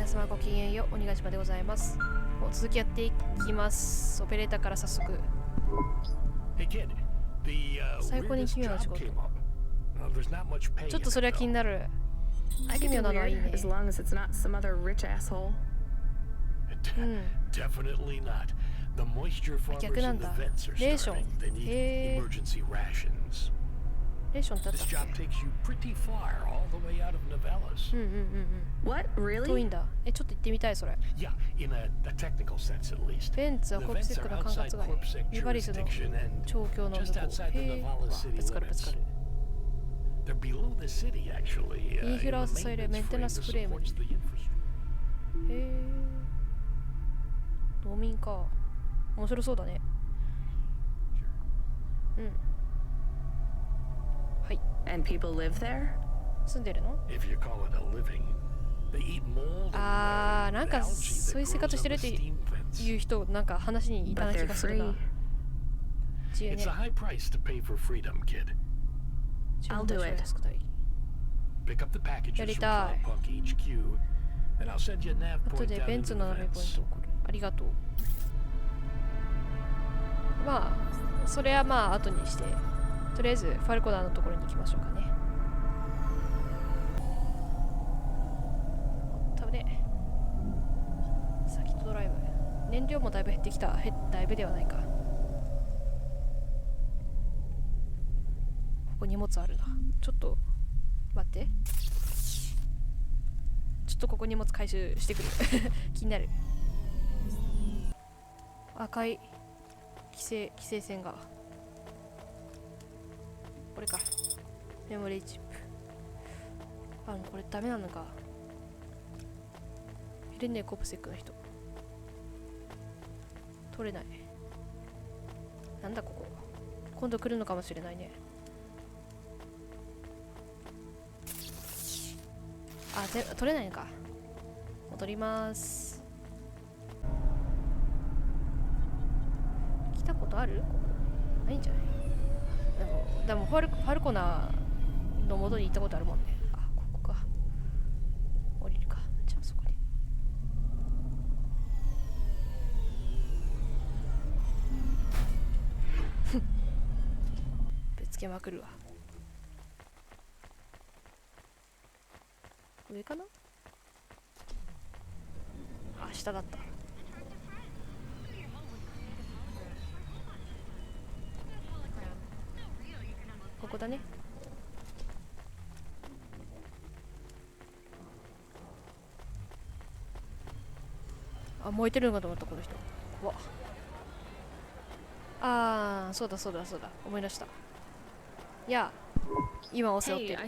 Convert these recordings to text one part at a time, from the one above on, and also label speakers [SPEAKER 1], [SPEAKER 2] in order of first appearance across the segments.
[SPEAKER 1] 皆様ごきげんよう、鬼ヶ島でございます。続きやっていきます。オペレーターから早速。最高に奇妙な仕事。ちょっとそれは気になる。奇妙なのはいいね。逆なんだ。レーション。へー。レーションってあったっけ？遠いんだ。ちょっと行ってみたいそれ。ベンツはコープセックの管轄外。ビバリスの調教の向こう。へー。ぶつかるぶつかる。インフラを支えるメンテナンスフレームに。へー。道民か。面白そうだね。うん。はい。住んでるの？あー、なんかそういう生活してるっていう人、なんか話にいたな気がするな。自由ね。自分たちを助けたい。やりたい。後でベンツのナビポイントを送る。ありがとう。まあ、それはまあ後にして、とりあえずファルコナーのところに行きましょうかね。多分ね、サーキットドライブ。燃料もだいぶ減ってきた。だいぶではないか。ここ荷物あるな。ちょっと待って。ちょっとここ荷物回収してくる。気になる。赤い規制線が。これか。メモリーチップ。もうこれダメなのか。いるね、コプセックの人。取れない。なんだここ。今度来るのかもしれないね。取れないのか。戻ります。来たことある？ここないんじゃない？でもファルコナーの元に行ったことあるもんね。あ、ここか。降りるか。じゃあそこに。ぶつけまくるわ。上かな？あ、下だった。ここだね。あ、燃えてるのかと思った、この人。怖っ。あー、そうだ。思い出した。いや、今お世話ってる。あ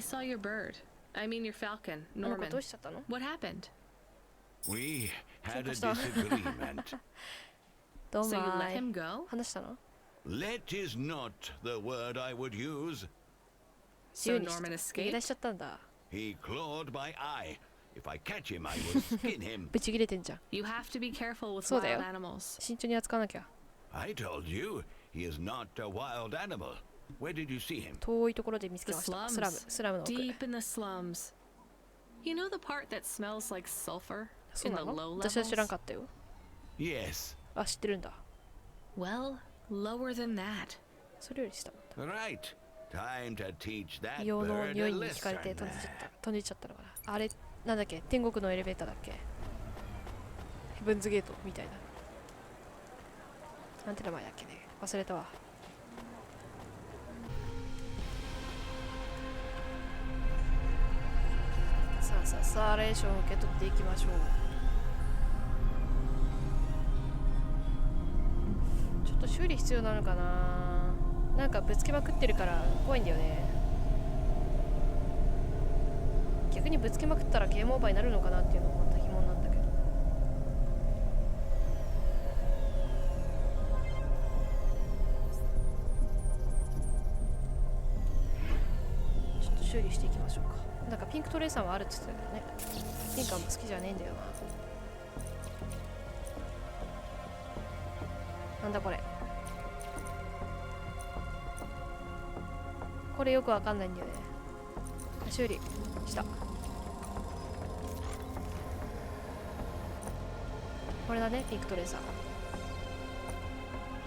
[SPEAKER 1] の子どうしちゃったの？
[SPEAKER 2] What happened? We
[SPEAKER 1] had a disagreement. どうも話したの
[SPEAKER 2] ？Let is not the word I would use.
[SPEAKER 1] 自由に逃げ出しちゃったんだ。
[SPEAKER 2] He clawed my eye. If I catch him, I will skin him.
[SPEAKER 1] ぶち切れてんじゃん。
[SPEAKER 3] You have to be careful with
[SPEAKER 1] そうだ
[SPEAKER 3] wild
[SPEAKER 1] よ。
[SPEAKER 3] animals.
[SPEAKER 1] 慎重に扱わなきゃ。
[SPEAKER 2] I told you, he is not a wild animal. Where did you see him?
[SPEAKER 1] 遠いところで見つけました。スラムの奥。
[SPEAKER 3] Deep in the slums. You know the part that smells like sulfur
[SPEAKER 1] そう
[SPEAKER 3] in
[SPEAKER 1] な
[SPEAKER 3] the
[SPEAKER 1] の？
[SPEAKER 3] low
[SPEAKER 1] 私は知らん
[SPEAKER 3] levels?
[SPEAKER 1] かったよ。
[SPEAKER 2] Yes.
[SPEAKER 1] あ、知ってるんだ。
[SPEAKER 3] Well, lower than that.
[SPEAKER 1] それより下なんだ。
[SPEAKER 2] Right. Time to teach that
[SPEAKER 1] 硫黄の
[SPEAKER 2] bird
[SPEAKER 1] 匂
[SPEAKER 2] a
[SPEAKER 1] いに惹かれて
[SPEAKER 2] lesson.
[SPEAKER 1] 飛んでいっちゃったのかな。あれ、なんだっけ、天国のエレベーターだっけ。ヘブンズゲートみたいな。なんて名前だっけね。忘れたわ。さあ、レーションを受け取っていきましょう。ちょっと修理必要なのかな。なんかぶつけまくってるから怖いんだよね。逆にぶつけまくったらゲームオーバーになるのかなっていうのもまた疑問なんだけど。ちょっと修理していきましょうか。なんかピンクトレーサーはあるって言ってたけどね。ピンクはも好きじゃねえんだよな。なんだこれ。これよくわかんないんだよね。修理した。これだね、ピンクトレーサー。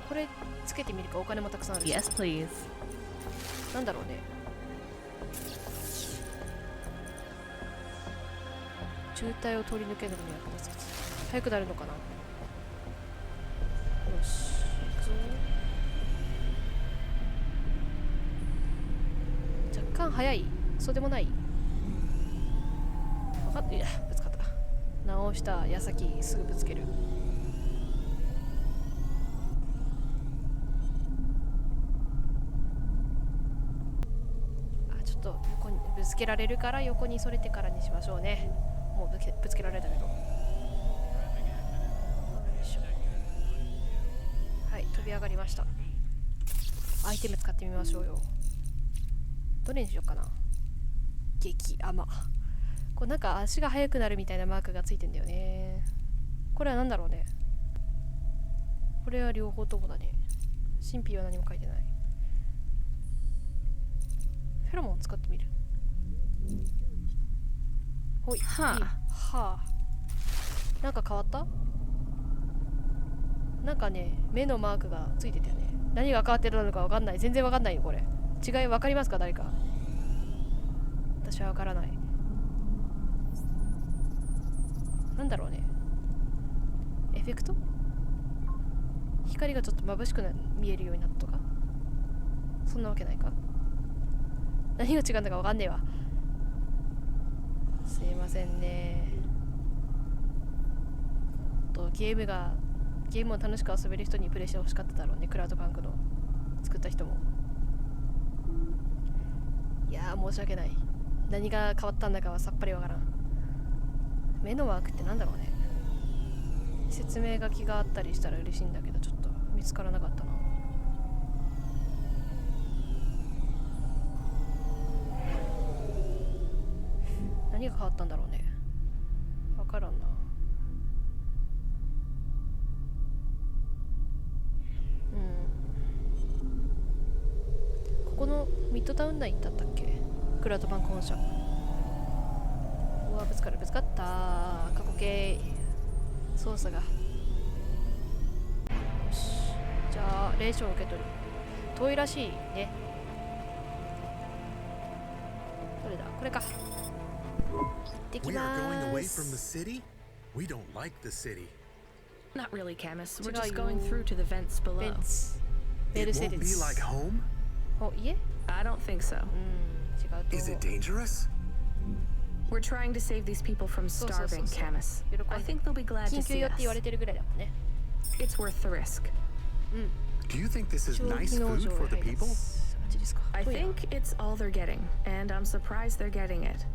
[SPEAKER 1] これつけてみるか。お金もたくさんあるし。
[SPEAKER 3] Yes, please.
[SPEAKER 1] なんだろうね。渋滞を通り抜けるのに役立つ。速くなるのかな。よし、行くぞ。若干速い。そうでもない。分かって、いや、ぶつかった。直した矢先すぐぶつける。あ、ちょっと横にぶつけられるから横にそれてからにしましょうね。もうぶつけられたけど。はい、飛び上がりました。アイテム使ってみましょうよ。どれにしようかな。激甘。こうなんか足が速くなるみたいなマークがついてんだよね。これは何だろうね。これは両方ともだね。神秘は何も書いてない。フェロモンを使ってみる。ほい。はあ。なんか変わった？なんかね、目のマークがついてたよね。何が変わってるのか分かんない。全然分かんないよ、これ。違い分かりますか、誰か。私は分からない。なんだろうね。エフェクト？光がちょっと眩しく見えるようになったとか？そんなわけないか。何が違うんだか分かんねえわ。すいませんね。ゲームを楽しく遊べる人にプレイしてほしかっただろうね。クラウドパンクの作った人も。いやー、申し訳ない。何が変わったんだかはさっぱりわからん。目のマークってなんだろうね。説明書きがあったりしたら嬉しいんだけど、ちょっと見つからなかったな。何が変わったんだろうね。わからんな。ここのミッドタウン内だったっけ、クラウドバンク本社。うわ、ぶつかる。ぶつかった。過去形操作が。よし、じゃあレーションを受け取る。遠いらしいね。どれだ、これか。行ってきまーす。
[SPEAKER 3] Not really, Camus. We're just going through to the vents below.
[SPEAKER 1] ベンツメルセデス。お、家？
[SPEAKER 3] I don't think so.
[SPEAKER 1] 違うと思う。
[SPEAKER 3] We're trying to save these people from starving, Camus. I think they'll be glad to
[SPEAKER 1] 緊急
[SPEAKER 3] see
[SPEAKER 1] よって言わ
[SPEAKER 3] us.
[SPEAKER 1] れてるぐらいだもんね。
[SPEAKER 3] It's worth the risk.
[SPEAKER 4] Do you think this is nice food for the people?
[SPEAKER 3] I think it's all they're getting, and I'm surprised they're getting it.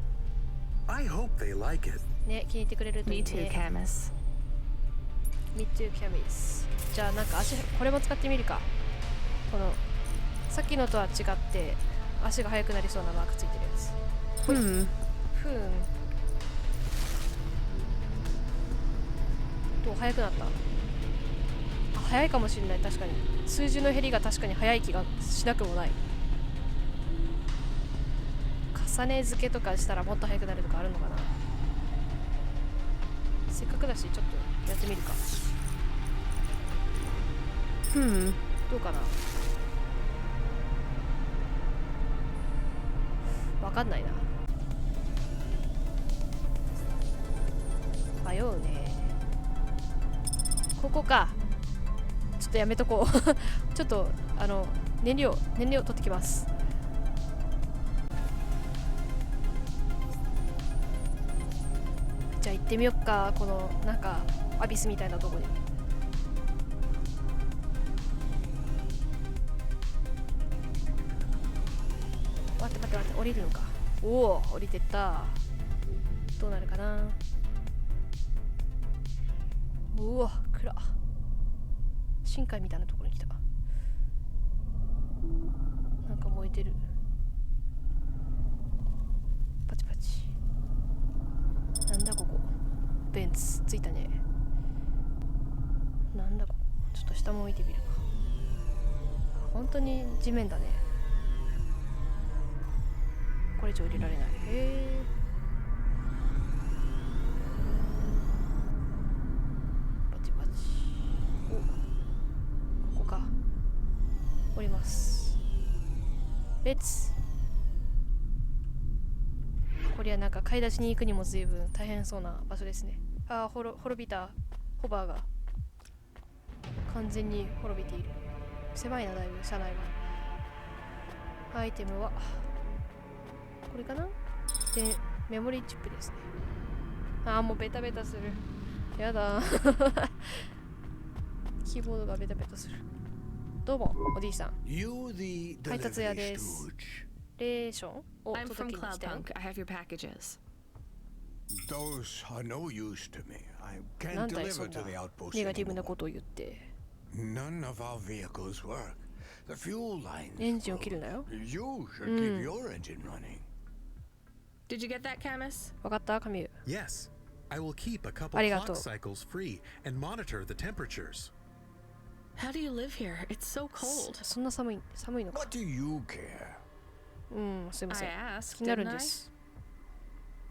[SPEAKER 4] I hope they like it.
[SPEAKER 1] ね、気に入ってくれるといい
[SPEAKER 3] Me too,
[SPEAKER 1] ね。
[SPEAKER 3] Camus.
[SPEAKER 1] Me too, Camus。じゃあなんか足、これも使ってみるか。このさっきのとは違って足が速くなりそうなマークついてるやつ。ふん。どう、速くなった？あ、速いかもしれない。確かに数字の減りが確かに速い気がしなくもない。重ね付けとかしたらもっと速くなるとかあるのかな。せっかくだしちょっとやってみるか。どうかな。わかんないな。迷うね。ここか。ちょっとやめとこう。ちょっと燃料取ってきます。じゃあ行ってみよっか。このなんかアビスみたいなとこに。待って降りるのか。おお、降りてった。どうなるかな。うわ、暗。深海みたいなところに来た。なんか燃えてる。パチパチ。なんだここ。ベンツついたね。なんだここ。ちょっと下も見てみるか。本当に地面だね。これ以上降りられない。へえ。パレッツ。これはなんか買い出しに行くにも随分大変そうな場所ですね。ああ、滅びたホバーが完全に滅びている。狭いな、だいぶ車内は。アイテムはこれかな。で、メモリーチップですね。ああ、もうベタベタする。やだキーボードがベタベタする。どうも、おじいさん。配達屋です。レーションを
[SPEAKER 3] I'm
[SPEAKER 1] 届
[SPEAKER 3] from
[SPEAKER 1] けに来たよ。
[SPEAKER 3] Cloudpunk. I have your packages.
[SPEAKER 2] Those are no use to me. I
[SPEAKER 1] な
[SPEAKER 2] can't
[SPEAKER 1] んだいそ
[SPEAKER 2] deliver
[SPEAKER 1] ん
[SPEAKER 2] to the
[SPEAKER 1] な
[SPEAKER 2] outpost
[SPEAKER 1] ネガティブな
[SPEAKER 2] anymore.
[SPEAKER 1] ことを言って。
[SPEAKER 2] None of our vehicles work. The fuel lines.
[SPEAKER 1] エンジンを切るなよ。
[SPEAKER 2] You should keep your engine running.
[SPEAKER 3] Did you get that, Camus?
[SPEAKER 1] わかったカミュー。
[SPEAKER 4] Yes, I will keep a couple
[SPEAKER 1] Arigato.
[SPEAKER 4] clock cycles free and monitor the temperatures.
[SPEAKER 3] How do you live here? It's so cold.
[SPEAKER 1] そんな寒いのか。
[SPEAKER 2] What do you care?
[SPEAKER 1] すいませ
[SPEAKER 3] I
[SPEAKER 1] ん。
[SPEAKER 3] asked,
[SPEAKER 1] 気になるん
[SPEAKER 3] didn't
[SPEAKER 1] で
[SPEAKER 3] I?
[SPEAKER 1] す。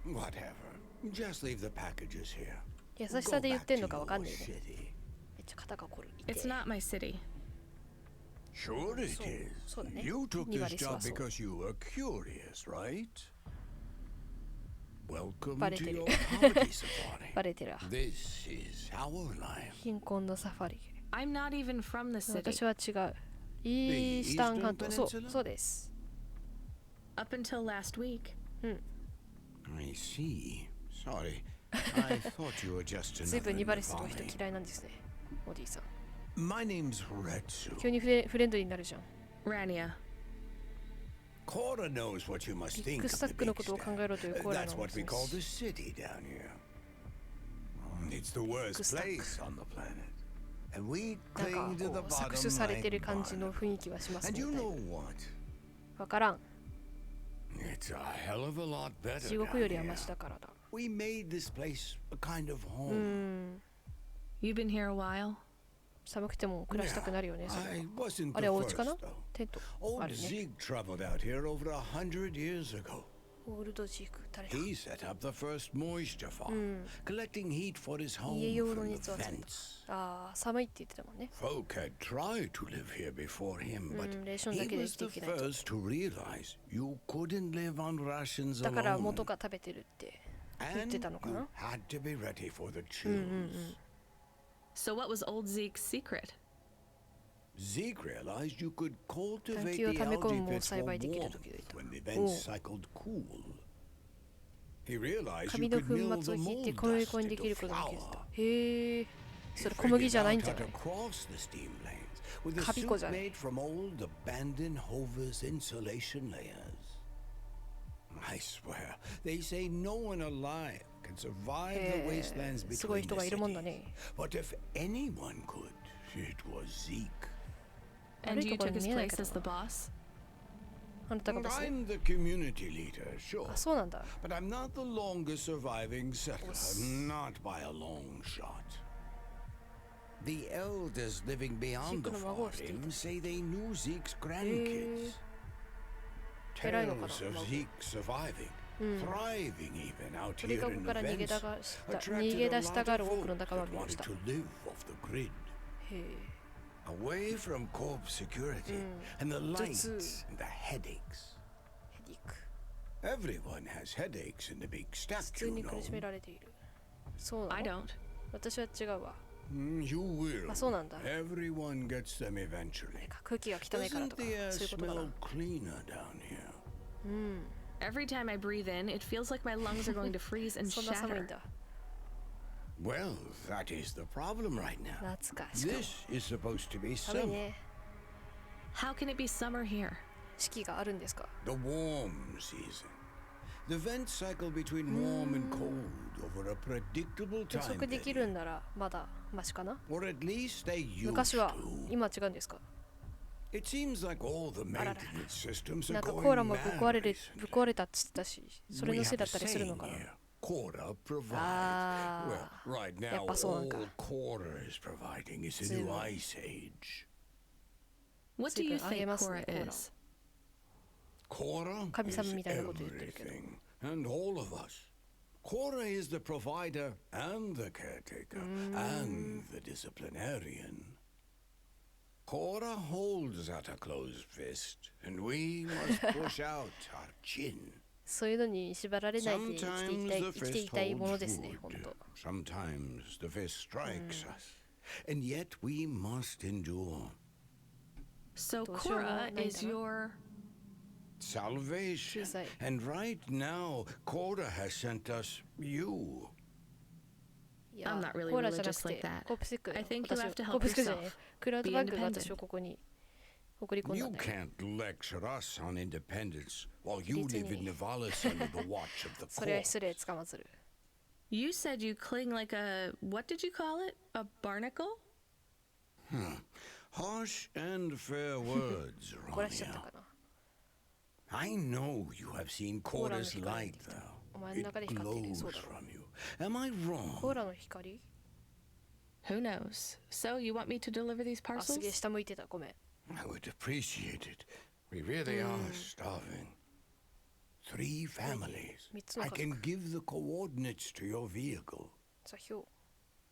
[SPEAKER 2] Whatever. Just leave the packages here.
[SPEAKER 1] 優しさで言ってんのかわかん
[SPEAKER 2] Go
[SPEAKER 1] ね
[SPEAKER 2] back
[SPEAKER 1] え
[SPEAKER 2] to
[SPEAKER 1] ね。
[SPEAKER 2] your city.
[SPEAKER 1] めっちゃ肩が凝る。
[SPEAKER 3] It's not my city.
[SPEAKER 2] Sure it
[SPEAKER 1] So-
[SPEAKER 2] is.
[SPEAKER 1] そうだね。
[SPEAKER 2] You took
[SPEAKER 1] には
[SPEAKER 2] this
[SPEAKER 1] リスは
[SPEAKER 2] job
[SPEAKER 1] そう。
[SPEAKER 2] because you were curious, right? Welcome
[SPEAKER 1] バレ
[SPEAKER 2] to
[SPEAKER 1] てる。
[SPEAKER 2] your poverty safari.
[SPEAKER 1] バレてるわ。
[SPEAKER 2] This is our life.
[SPEAKER 1] 貧困のサファリ。
[SPEAKER 3] I'm not even from the city.
[SPEAKER 1] 私は違う。イースタン半島。そうです。
[SPEAKER 3] Up until last week.
[SPEAKER 2] I see. Sorry. I thought you were just
[SPEAKER 1] 随
[SPEAKER 2] another
[SPEAKER 1] 分ニバレスの人
[SPEAKER 2] Navani.
[SPEAKER 1] 嫌いなんですね。おじいさん。
[SPEAKER 2] My name's Retsu.
[SPEAKER 1] 急にフレンドリーになるじゃん。
[SPEAKER 3] Rania.
[SPEAKER 2] Cora knows what you must
[SPEAKER 1] ビッ
[SPEAKER 2] think
[SPEAKER 1] グ
[SPEAKER 2] of
[SPEAKER 1] スタ
[SPEAKER 2] the
[SPEAKER 1] ックの
[SPEAKER 2] big
[SPEAKER 1] ことを考
[SPEAKER 2] step.
[SPEAKER 1] えろというコーラ
[SPEAKER 2] That's
[SPEAKER 1] の
[SPEAKER 2] what we call the city down here. It's the worst
[SPEAKER 1] Big stack.
[SPEAKER 2] place on the planet. And we
[SPEAKER 1] なんか
[SPEAKER 2] cling to
[SPEAKER 1] こ
[SPEAKER 2] the
[SPEAKER 1] う搾
[SPEAKER 2] bottom
[SPEAKER 1] 取されてる
[SPEAKER 2] like
[SPEAKER 1] 感じの
[SPEAKER 2] barnacle.
[SPEAKER 1] 雰囲気はします
[SPEAKER 2] And
[SPEAKER 1] ね。
[SPEAKER 2] you
[SPEAKER 1] だい
[SPEAKER 2] know
[SPEAKER 1] ぶ
[SPEAKER 2] what?
[SPEAKER 1] わからん。
[SPEAKER 2] It's a hell of a lot better
[SPEAKER 1] 地獄よりは
[SPEAKER 2] down
[SPEAKER 1] マシ
[SPEAKER 2] here.
[SPEAKER 1] だからだ。
[SPEAKER 2] We made this place a kind of home.
[SPEAKER 3] You've been here a while?
[SPEAKER 1] 寒くても暮らしたくなるよね。それ
[SPEAKER 2] I wasn't
[SPEAKER 1] あ
[SPEAKER 2] the
[SPEAKER 1] れお家か
[SPEAKER 2] first,
[SPEAKER 1] な
[SPEAKER 2] though.
[SPEAKER 1] テント
[SPEAKER 2] Old
[SPEAKER 1] あるね。
[SPEAKER 2] Zeke traveled out here over 100 years ago.
[SPEAKER 1] オールドジーク誰だ。
[SPEAKER 2] He set up the first moisture farm, collecting heat for his home
[SPEAKER 1] 家用の
[SPEAKER 2] from the
[SPEAKER 1] 熱を集めた。
[SPEAKER 2] vents.
[SPEAKER 1] ああ、寒いって言ってたもんね。
[SPEAKER 2] Folk had tried to live here before him, but
[SPEAKER 1] レーションだ
[SPEAKER 2] he
[SPEAKER 1] けで
[SPEAKER 2] was
[SPEAKER 1] 生きてい
[SPEAKER 2] the
[SPEAKER 1] けないと。
[SPEAKER 2] first to realize you couldn't live on rations
[SPEAKER 1] だから
[SPEAKER 2] alone.
[SPEAKER 1] 元が食べてるって言って
[SPEAKER 2] And
[SPEAKER 1] たのか
[SPEAKER 2] you
[SPEAKER 1] な。
[SPEAKER 2] had to be ready for the chills.
[SPEAKER 3] So what was old Zeke's secret?
[SPEAKER 2] Zeke realized you could cultivate
[SPEAKER 1] 探求を
[SPEAKER 2] the
[SPEAKER 1] 溜め込
[SPEAKER 2] algae
[SPEAKER 1] むも
[SPEAKER 2] pits
[SPEAKER 1] 栽
[SPEAKER 2] for
[SPEAKER 1] 培できる
[SPEAKER 2] warmth
[SPEAKER 1] ときがいた。
[SPEAKER 2] when the
[SPEAKER 1] お
[SPEAKER 2] vents
[SPEAKER 1] う
[SPEAKER 2] cycled cool. He realized
[SPEAKER 1] 紙
[SPEAKER 2] you
[SPEAKER 1] の
[SPEAKER 2] could
[SPEAKER 1] 粉
[SPEAKER 2] mill
[SPEAKER 1] 末を
[SPEAKER 2] the
[SPEAKER 1] 引いて
[SPEAKER 2] mold
[SPEAKER 1] 小麦
[SPEAKER 2] dust
[SPEAKER 1] 粉にでき
[SPEAKER 2] into
[SPEAKER 1] ることができる
[SPEAKER 2] flour.
[SPEAKER 1] と。へえ。それ
[SPEAKER 2] He
[SPEAKER 1] 小麦
[SPEAKER 2] figured
[SPEAKER 1] じゃないん
[SPEAKER 2] out
[SPEAKER 1] じゃ
[SPEAKER 2] how
[SPEAKER 1] ない
[SPEAKER 2] to cross the steam lanes with a
[SPEAKER 1] カビ粉
[SPEAKER 2] suit
[SPEAKER 1] じゃない。
[SPEAKER 2] made from old abandoned Hover's insulation layers. I swear, they say no one alive can survive the wastelands
[SPEAKER 1] すごい
[SPEAKER 2] between
[SPEAKER 1] 人
[SPEAKER 2] the
[SPEAKER 1] がいるもんだ
[SPEAKER 2] cities.
[SPEAKER 1] ね。
[SPEAKER 2] But if anyone could, it was Zeke.
[SPEAKER 3] And you took his
[SPEAKER 1] 悪いところに見えない
[SPEAKER 3] place
[SPEAKER 1] けど
[SPEAKER 3] as the boss?
[SPEAKER 1] あなたがボス。
[SPEAKER 2] I'm the community leader, sure.
[SPEAKER 1] あ、そうなんだ。
[SPEAKER 2] But I'm not the longest surviving settler, not by a long shot. The elders living beyond the
[SPEAKER 1] ジークの孫をしていた。
[SPEAKER 2] farm say they knew Zeke's grandkids.
[SPEAKER 1] 偉いのかな、
[SPEAKER 2] Tales of
[SPEAKER 1] 孫。
[SPEAKER 2] Zeke surviving, thriving even out
[SPEAKER 1] 鳥
[SPEAKER 2] here
[SPEAKER 1] かご
[SPEAKER 2] in
[SPEAKER 1] から
[SPEAKER 2] the
[SPEAKER 1] 逃げ
[SPEAKER 2] vents,
[SPEAKER 1] だがした
[SPEAKER 2] attracted
[SPEAKER 1] 逃
[SPEAKER 2] a
[SPEAKER 1] げ出した
[SPEAKER 2] lot
[SPEAKER 1] が
[SPEAKER 2] of
[SPEAKER 1] る多くの
[SPEAKER 2] folk
[SPEAKER 1] 仲間
[SPEAKER 2] that
[SPEAKER 1] を見まし
[SPEAKER 2] wanted
[SPEAKER 1] た。
[SPEAKER 2] to live off the grid.
[SPEAKER 1] へえ。
[SPEAKER 2] Away from corp security and the lights and the headaches.
[SPEAKER 1] ヘディック。
[SPEAKER 2] Everyone has headaches in the big
[SPEAKER 1] 普
[SPEAKER 2] stack,
[SPEAKER 1] 通
[SPEAKER 2] you
[SPEAKER 1] に苦しめ
[SPEAKER 2] know.
[SPEAKER 1] られている。そうな
[SPEAKER 3] I
[SPEAKER 1] の
[SPEAKER 3] don't.
[SPEAKER 1] 私は違うわ。
[SPEAKER 2] You will.
[SPEAKER 1] あ、そうなんだ。
[SPEAKER 2] Everyone gets them eventually.
[SPEAKER 1] 空気が汚いから
[SPEAKER 2] Doesn't
[SPEAKER 1] とか、
[SPEAKER 2] the air
[SPEAKER 1] そういうことか
[SPEAKER 2] smell
[SPEAKER 1] な。
[SPEAKER 2] cleaner down here?
[SPEAKER 3] Every time I breathe in, it feels like my lungs are going to freeze and
[SPEAKER 1] そんな寒いん
[SPEAKER 3] shatter.
[SPEAKER 1] だ。
[SPEAKER 2] Well, that is the problem right now.
[SPEAKER 1] 懐かしかも。
[SPEAKER 2] This is supposed to be
[SPEAKER 1] 寒い
[SPEAKER 2] summer,
[SPEAKER 1] ね。
[SPEAKER 3] How can it be summer here?
[SPEAKER 1] 四季があるんですか。
[SPEAKER 2] the warm season. The vents cycle between warm and cold over a predictable
[SPEAKER 1] 予
[SPEAKER 2] time
[SPEAKER 1] 測できる
[SPEAKER 2] period.
[SPEAKER 1] んならまだマシかな。
[SPEAKER 2] Or at least they used
[SPEAKER 1] 昔は
[SPEAKER 2] to.
[SPEAKER 1] 今は違うんですか。
[SPEAKER 2] It seems like all the
[SPEAKER 1] あららら。
[SPEAKER 2] maintenance systems
[SPEAKER 1] な
[SPEAKER 2] are
[SPEAKER 1] んかコー
[SPEAKER 2] going
[SPEAKER 1] ラもぶっ
[SPEAKER 2] mad
[SPEAKER 1] 壊れ
[SPEAKER 2] recently.
[SPEAKER 1] たっつったし、それ
[SPEAKER 2] We
[SPEAKER 1] のせい
[SPEAKER 2] have
[SPEAKER 1] だ
[SPEAKER 2] a
[SPEAKER 1] ったりするの
[SPEAKER 2] saying
[SPEAKER 1] かな。
[SPEAKER 2] here. Quora provides.
[SPEAKER 1] Ah.
[SPEAKER 2] Well, right now,
[SPEAKER 1] やっぱそうなんか。
[SPEAKER 2] all Quora is providing is a
[SPEAKER 1] 随
[SPEAKER 2] new
[SPEAKER 1] 分。
[SPEAKER 2] ice age.
[SPEAKER 3] What do you
[SPEAKER 1] 随分あげ
[SPEAKER 3] think
[SPEAKER 1] ますね、
[SPEAKER 3] Cora
[SPEAKER 1] コーラ。
[SPEAKER 3] is?
[SPEAKER 2] Quora
[SPEAKER 1] 神
[SPEAKER 2] is
[SPEAKER 1] 様みたいなこと言ってるけど。
[SPEAKER 2] everything, and all of us. Quora is the provider and the caretaker and the disciplinarian. Cora holds at a closed fist, and we must push out our chin.
[SPEAKER 1] そういうのに縛られないで
[SPEAKER 2] Sometimes
[SPEAKER 1] 生きてい
[SPEAKER 2] the
[SPEAKER 1] たい
[SPEAKER 2] fist
[SPEAKER 1] もの
[SPEAKER 2] holds
[SPEAKER 1] ですね、本
[SPEAKER 2] food.
[SPEAKER 1] 当。
[SPEAKER 2] Sometimes the fist strikes us. And yet we must endure.
[SPEAKER 3] So
[SPEAKER 1] Don't
[SPEAKER 3] Cora
[SPEAKER 1] show
[SPEAKER 3] is
[SPEAKER 1] neither.
[SPEAKER 3] your...
[SPEAKER 2] Salvation.
[SPEAKER 1] She's like-
[SPEAKER 2] And right now, Cora has sent us you.
[SPEAKER 1] いや
[SPEAKER 3] I'm not really
[SPEAKER 1] コーラじゃな
[SPEAKER 3] religious
[SPEAKER 1] く
[SPEAKER 3] like
[SPEAKER 1] て
[SPEAKER 3] that.
[SPEAKER 1] コープスティック
[SPEAKER 3] I think you
[SPEAKER 1] 私
[SPEAKER 3] have to
[SPEAKER 1] コ
[SPEAKER 3] help
[SPEAKER 1] ープスティックじゃね
[SPEAKER 3] yourself.
[SPEAKER 1] えクラウド
[SPEAKER 3] Be
[SPEAKER 1] バンクが
[SPEAKER 3] independent.
[SPEAKER 1] 私をここに送り込んだ
[SPEAKER 2] You
[SPEAKER 1] んだよ
[SPEAKER 2] can't lecture us on independence while you
[SPEAKER 1] It's
[SPEAKER 2] live in
[SPEAKER 1] me.
[SPEAKER 2] Nivalis under the watch of the
[SPEAKER 1] それは
[SPEAKER 2] court.
[SPEAKER 1] 失礼つかまつる
[SPEAKER 3] You said you cling like a... What did you call it? A barnacle?
[SPEAKER 2] Harsh and fair words,
[SPEAKER 1] 怒らしちゃった
[SPEAKER 2] Romeo.
[SPEAKER 1] かな
[SPEAKER 2] I know you have seen Cora's
[SPEAKER 1] Cora's
[SPEAKER 2] light,
[SPEAKER 1] 光
[SPEAKER 2] though.
[SPEAKER 1] お前の中で
[SPEAKER 2] It
[SPEAKER 1] 光ってる
[SPEAKER 2] glows
[SPEAKER 1] そうだろ
[SPEAKER 2] from you. Am I
[SPEAKER 1] コー
[SPEAKER 2] wrong?
[SPEAKER 1] ラの光
[SPEAKER 3] Who knows? So you want me to deliver these
[SPEAKER 1] あすげえ
[SPEAKER 3] parcels?
[SPEAKER 1] 下向いてたごめん
[SPEAKER 2] I would appreciate it. We really are starving. 3 families.
[SPEAKER 1] 3つの
[SPEAKER 2] I
[SPEAKER 1] 家族
[SPEAKER 2] can give the coordinates to your vehicle.
[SPEAKER 1] 座標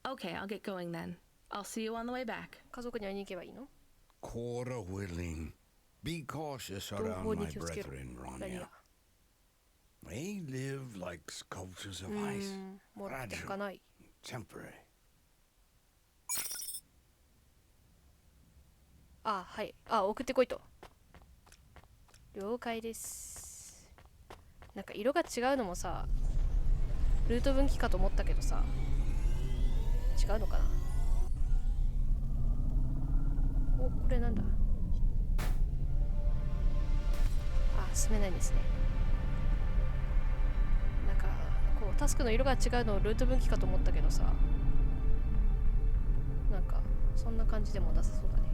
[SPEAKER 3] Okay, I'll get going then. I'll see you on the way back.
[SPEAKER 1] 家族に会いに行けばいいの
[SPEAKER 2] Cora willing. Be cautious
[SPEAKER 1] 同
[SPEAKER 2] around
[SPEAKER 1] 胞に
[SPEAKER 2] my
[SPEAKER 1] 気をつけろ
[SPEAKER 2] brethren,
[SPEAKER 1] 何
[SPEAKER 2] Ronya.
[SPEAKER 1] が
[SPEAKER 2] They live like sculptures of
[SPEAKER 1] う
[SPEAKER 2] ice.
[SPEAKER 1] ーんもらってかない
[SPEAKER 2] Temporary.
[SPEAKER 1] あはいあ送ってこいと了解ですなんか色が違うのもさルート分岐かと思ったけどさ違うのかなおこれなんだあ進めないんですねなんかこうタスクの色が違うのをルート分岐かと思ったけどさなんかそんな感じでもなさそうだね